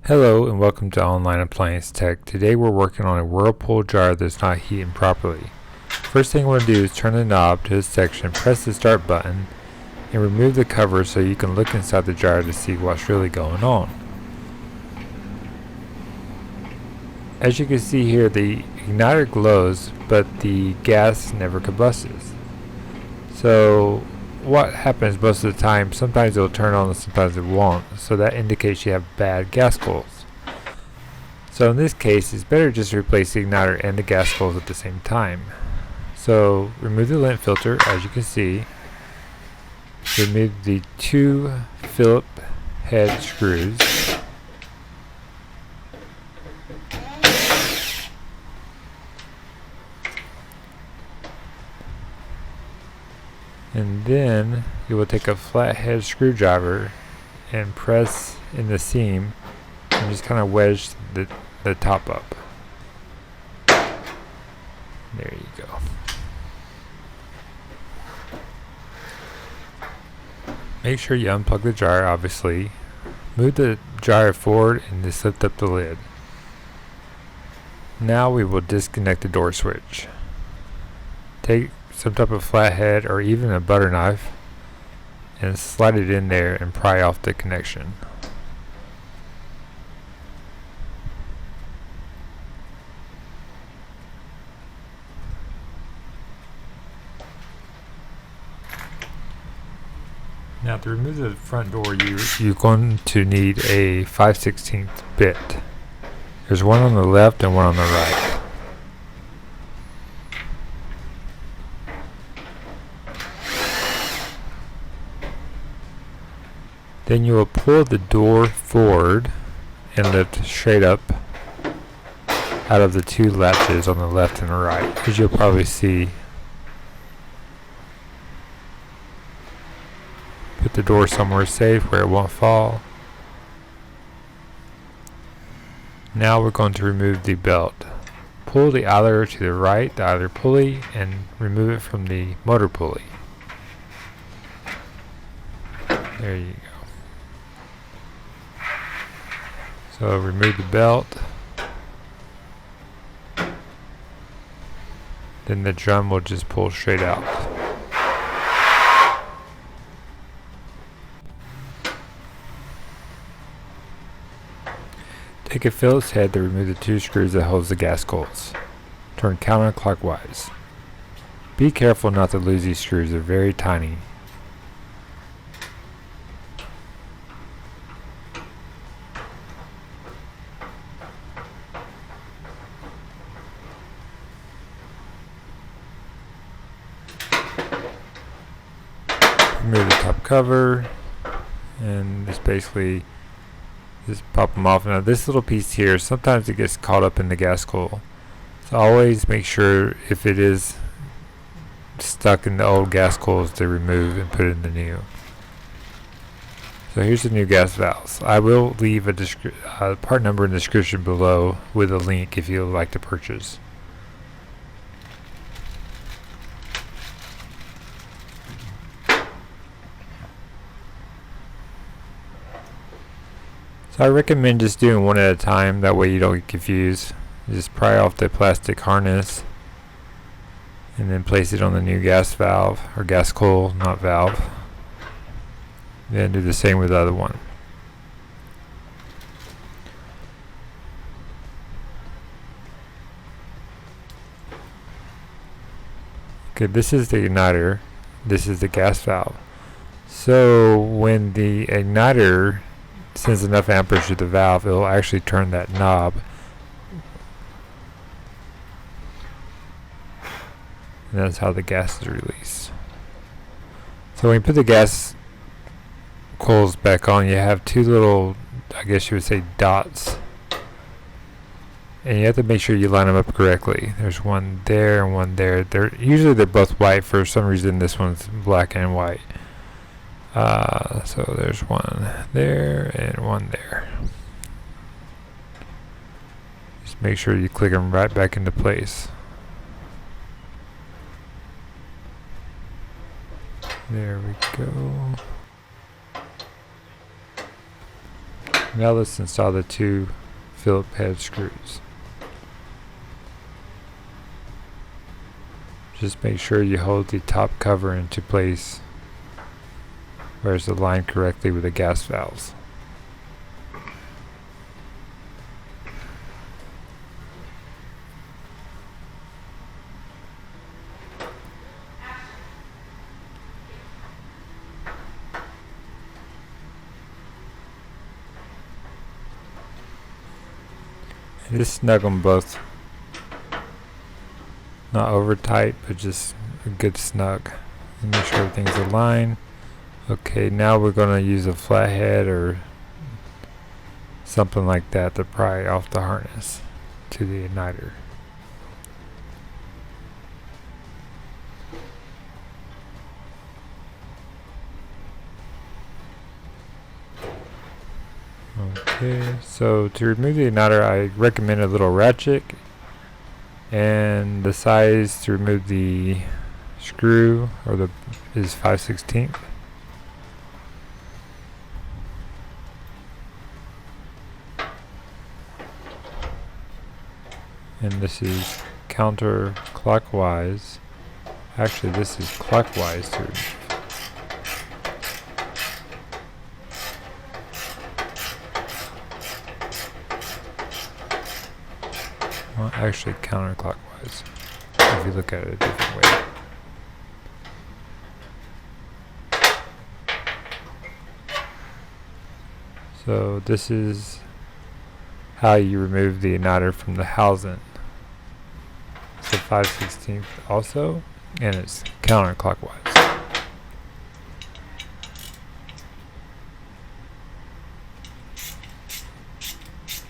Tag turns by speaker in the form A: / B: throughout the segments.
A: Hello and welcome to Online Appliance Tech. Today we're working on a Whirlpool jar that's not heating properly. First thing we'll do is turn the knob to this section, press the start button, and remove the cover so you can look inside the jar to see what's really going on. As you can see here, the igniter glows, but the gas never combusts. So what happens most of the time, sometimes it'll turn on and sometimes it won't, so that indicates you have bad gas coils. So in this case, it's better just to replace the igniter and the gas coils at the same time. So remove the lint filter, as you can see. Remove the two Phillips head screws. And then you will take a flathead screwdriver and press in the seam and just kind of wedge the top up. There you go. Make sure you unplug the jar, obviously. Move the jar forward and just lift up the lid. Now we will disconnect the door switch. Take some type of flathead or even a butter knife and slide it in there and pry off the connection. Now to remove the front door, you're going to need a 5/16 bit. There's one on the left and one on the right. Then you will pull the door forward and lift straight up out of the two latches on the left and the right, as you'll probably see. Put the door somewhere safe where it won't fall. Now we're going to remove the belt. Pull the idler to the right, the idler pulley, and remove it from the motor pulley. There you go. So remove the belt. Then the drum will just pull straight out. Take a Phillips head to remove the two screws that holds the gas coils. Turn counterclockwise. Be careful not to lose these screws, they're very tiny. Remove the top cover and just pop them off. Now this little piece here, sometimes it gets caught up in the gas coil, so always make sure if it is stuck in the old gas coils to remove and put in the new. So here's the new gas valves. I will leave a part number in the description below with a link if you would like to purchase. So I recommend just doing one at a time, that way you don't get confused. Just pry off the plastic harness and then place it on the new gas valve, or gas coil, not valve. Then do the same with the other one. Okay, this is the igniter, this is the gas valve. So when the igniter sends enough amperage to the valve, it'll actually turn that knob. And that's how the gas is released. So when you put the gas coils back on, you have two little, I guess you would say, dots. And you have to make sure you line them up correctly. There's one there and one there. Usually they're both white. For some reason this one's black and white. So there's one there and one there. Just make sure you click them right back into place. There we go. Now let's install the 2 Phillips head screws. Just make sure you hold the top cover into place where it's aligned correctly with the gas valves. And just snug them both. Not over tight, but just a good snug. And make sure everything's aligned. Okay, now we're going to use a flathead or something like that to pry off the harness to the igniter. Okay, so to remove the igniter, I recommend a little ratchet, and the size to remove the screw is 5/16. And this is counterclockwise. Actually, this is clockwise to remove. Well, actually counterclockwise, if you look at it a different way. So this is how you remove the igniter from the housing. It's a 5/16 also, and it's counterclockwise.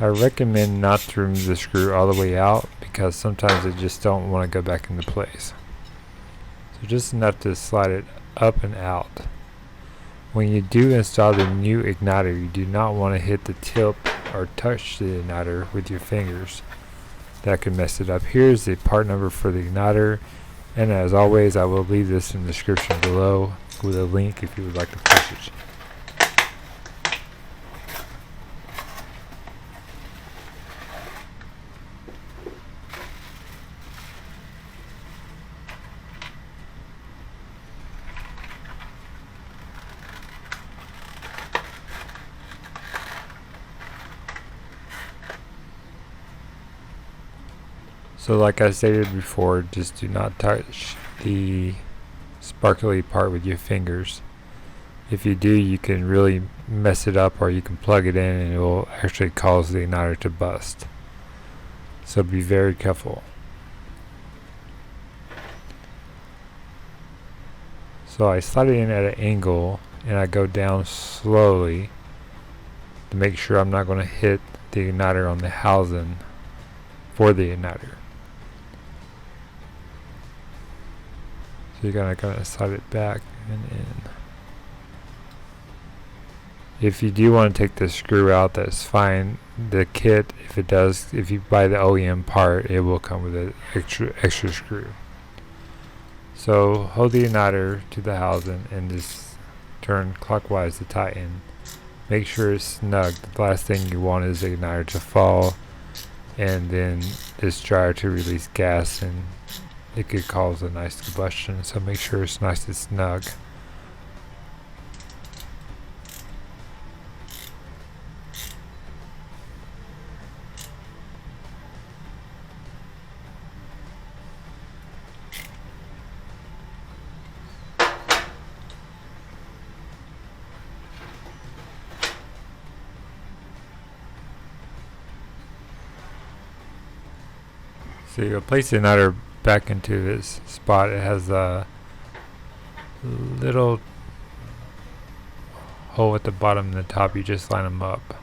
A: I recommend not to remove the screw all the way out because sometimes they just don't want to go back into place. So just enough to slide it up and out. When you do install the new igniter, you do not want to hit the tip or touch the igniter with your fingers. That could mess it up. Here's the part number for the igniter, and as always I will leave this in the description below with a link if you would like to purchase. So like I stated before, just do not touch the sparkly part with your fingers. If you do, you can really mess it up, or you can plug it in and it will actually cause the igniter to bust. So be very careful. So I slide it in at an angle and I go down slowly to make sure I'm not going to hit the igniter on the housing for the igniter. So you're gonna slide it back and in. If you do want to take the screw out, that's fine. The kit, if you buy the OEM part, it will come with an extra screw. So hold the igniter to the housing and just turn clockwise to tighten. Make sure it's snug. The last thing you want is the igniter to fall and then this dryer to release gas, and it could cause a nice combustion. So make sure it's nice and snug. So you'll place the igniter back into this spot. It has a little hole at the bottom and the top. You just line them up.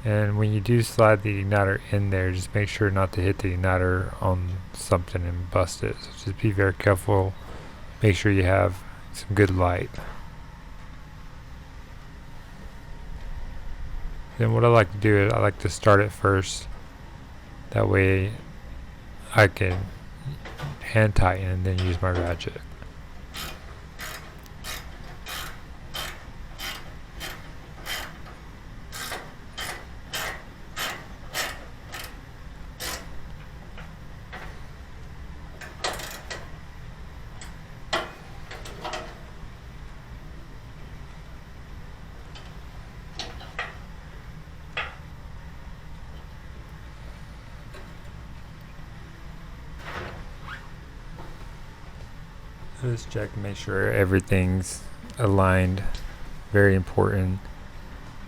A: And when you do slide the igniter in there, just make sure not to hit the igniter on something and bust it. So just be very careful. Make sure you have some good light. Then what I like to do is I like to start it first. That way I can hand tighten and then use my ratchet. Just check to make sure everything's aligned. Very important.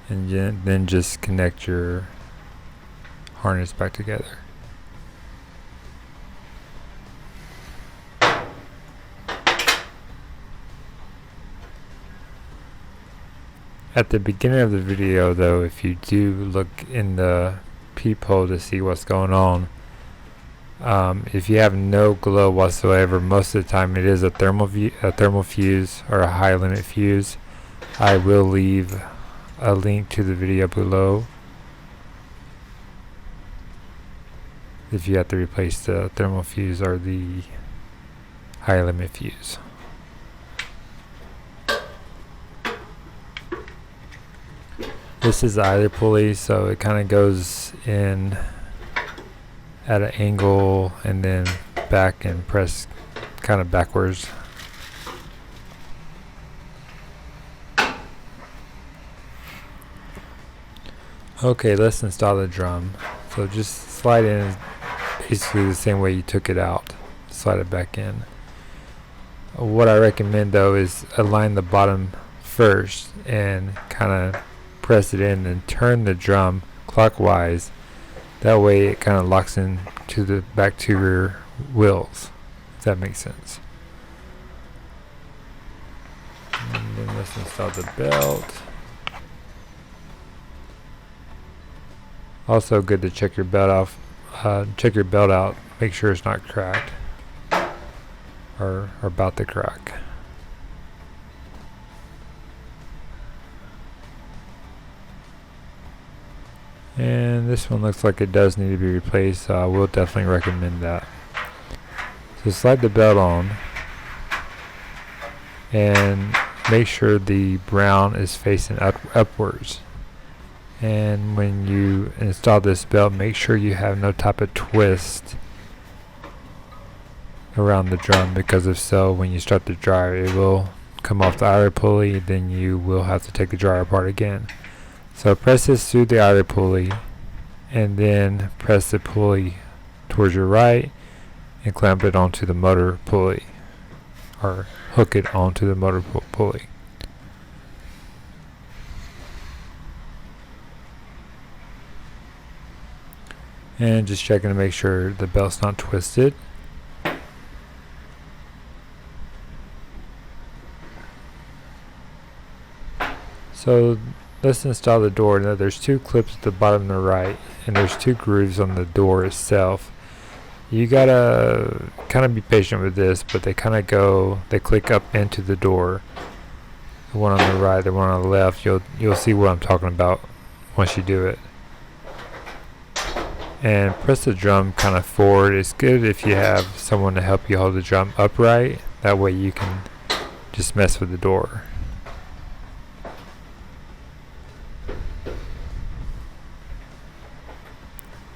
A: And then just connect your harness back together. At the beginning of the video though, if you do look in the peephole to see what's going on, if you have no glow whatsoever, most of the time it is a thermal fuse or a high limit fuse. I will leave a link to the video below if you have to replace the thermal fuse or the high limit fuse. This is the idler pulley, so it kind of goes in at an angle and then back and press kind of backwards. Okay, let's install the drum. So just slide in basically the same way you took it out. Slide it back in. What I recommend though is align the bottom first and kind of press it in and turn the drum clockwise. That way it kind of locks in to the back to your wheels, if that makes sense. And then let's install the belt. Also good to check your belt off. Check your belt out. Make sure it's not cracked or about to crack. And this one looks like it does need to be replaced, so I will definitely recommend that. So slide the belt on and make sure the brown is facing upwards. And when you install this belt, make sure you have no type of twist around the drum, because if so, when you start the dryer, it will come off the idler pulley, then you will have to take the dryer apart again. So press this through the idler pulley and then press the pulley towards your right and clamp it onto the motor pulley, or hook it onto the motor pulley. And just checking to make sure the belt's not twisted. So let's install the door. Now there's two clips at the bottom to the right, and there's two grooves on the door itself. You gotta kind of be patient with this, but they click up into the door. The one on the right, the one on the left, you'll see what I'm talking about once you do it. And press the drum kind of forward. It's good if you have someone to help you hold the drum upright. That way you can just mess with the door.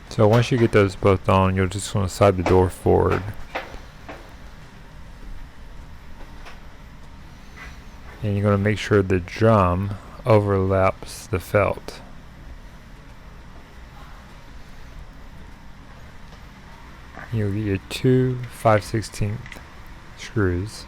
A: So once you get those both on, you'll just want to slide the door forward. And you're going to make sure the drum overlaps the felt. You'll get your two 5/16 screws.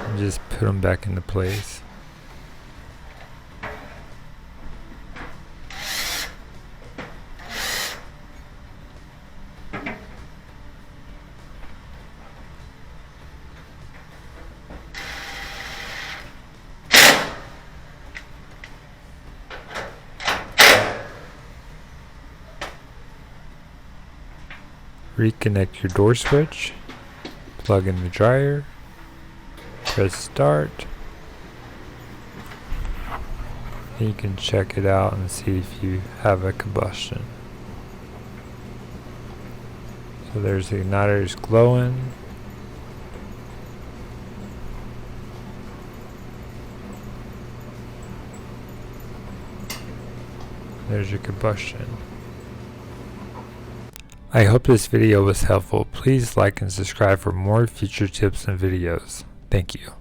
A: And just put them back into place. Reconnect your door switch, plug in the dryer, press start, and you can check it out and see if you have a combustion. So there's the igniter is glowing. There's your combustion. I hope this video was helpful. Please like and subscribe for more future tips and videos. Thank you.